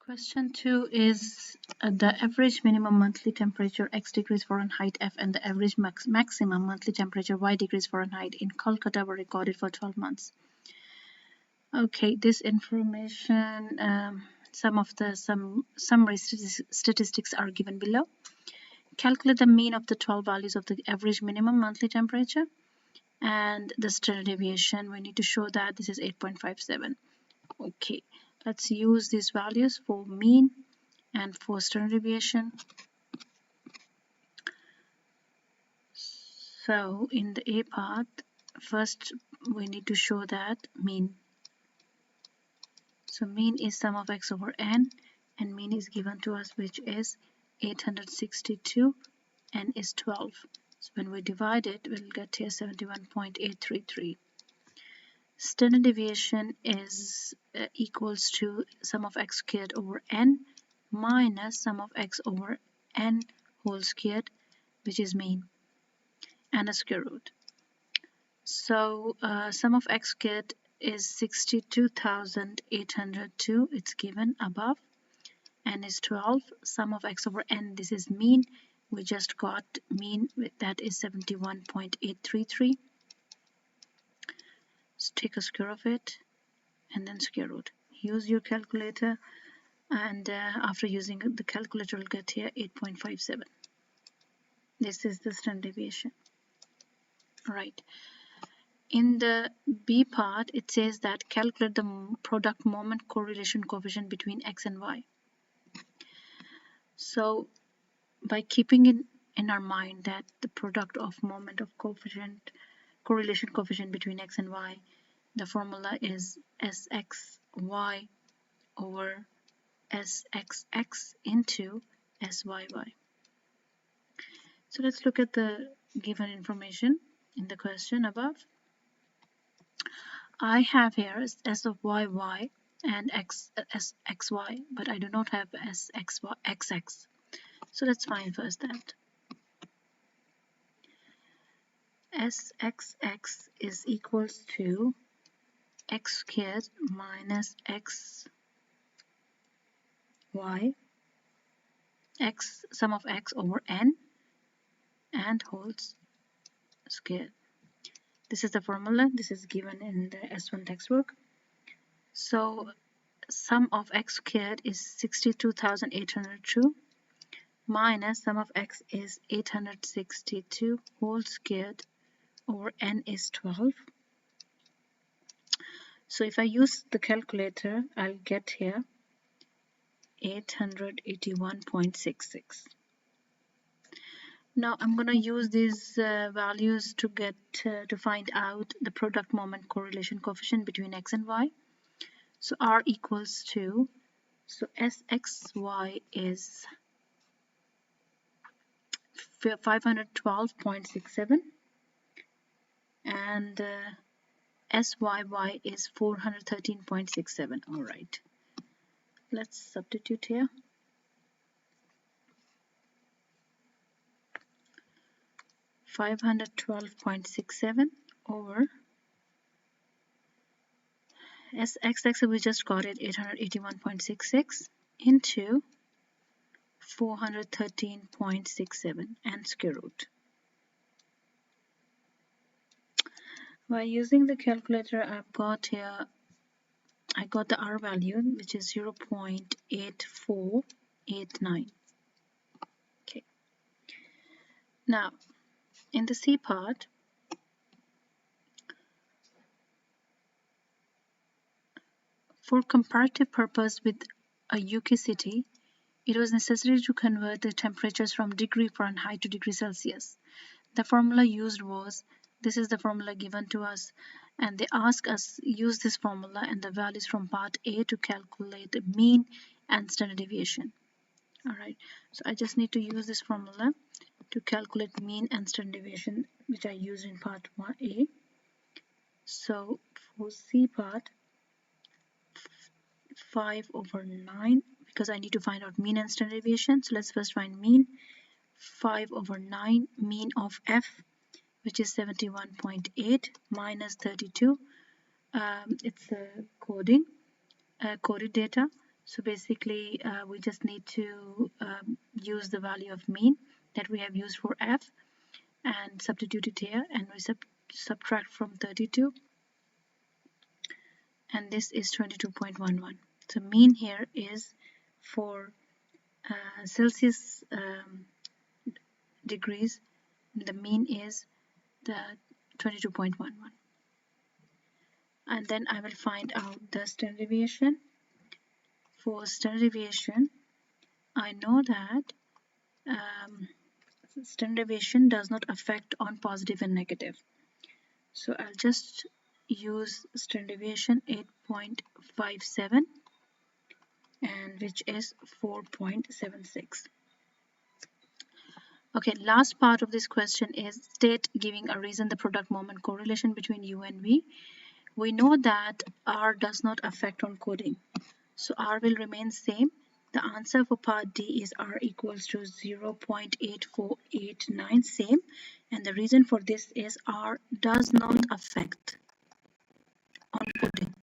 Question 2 is the average minimum monthly temperature X degrees Fahrenheit F and the average maximum monthly temperature Y degrees Fahrenheit in Kolkata were recorded for 12 months. Okay, this information, summary statistics are given below. Calculate the mean of the 12 values of the average minimum monthly temperature and the standard deviation. We need to show that this is 8.57. Okay, let's use these values for mean and for standard deviation. So in the A part, first we need to show that mean. So mean is sum of x over n, and mean is given to us, which is 862, n is 12. So when we divide it, we'll get here 71.833. Standard deviation is equals to sum of x squared over n minus sum of x over n whole squared, which is mean, and a square root. So sum of x squared is 62,802. It's given above. N is 12. Sum of x over n, this is mean. We just got mean, that is 71.833. So take a square of it and then square root. Use your calculator, and after using the calculator, we'll get here 8.57. This is the standard deviation. Right. In the B part, it says that calculate the product moment correlation coefficient between x and y. So by keeping it in our mind that the product of moment of correlation coefficient between x and y, the formula is sxy over sxx into syy. So let's look at the given information in the question above. I have here s of y and xy, but I do not have xx. So let's find first that. Sxx is equals to x squared minus xy, x sum of x over n and whole squared. This is the formula. This is given in the S1 textbook. So sum of x squared is 62,802 minus sum of x is 862 whole squared over n is 12. So if I use the calculator, I'll get here 881.66. Now I'm going to use these values to get to find out the product moment correlation coefficient between x and y. So R equals to, so Sxy is 512.67 and Syy is 413.67. All right, let's substitute here. $512.67 over Sxx, we just got it 881.66 into 413.67 and square root. By using the calculator, I've got here, I got the R value, which is 0.8489. Okay. Now, in the C part, for comparative purpose with a UK city, it was necessary to convert the temperatures from degree Fahrenheit to degree Celsius. The formula used was, this is the formula given to us, and they ask us use this formula and the values from part A to calculate the mean and standard deviation. Alright, so I just need to use this formula to calculate mean and standard deviation, which I used in part 1A. So for C part, 5 over 9, because I need to find out mean and standard deviation. So let's first find mean. 5 over 9, mean of F, which is 71.8 minus 32. It's coded data. So basically we just need to use the value of mean that we have used for f and substitute it here, and we subtract from 32, and this is 22.11. So mean here is for Celsius degrees, the mean is the 22.11. And then I will find out the standard deviation. For standard deviation, I know that standard deviation does not affect on positive and negative. So I'll just use standard deviation 8.57, and which is 4.76. Okay, last part of this question is state giving a reason the product moment correlation between U and V. We know that R does not affect on coding, so R will remain same. The answer for part D is R equals to 0.8489, same, and the reason for this is R does not affect on coding.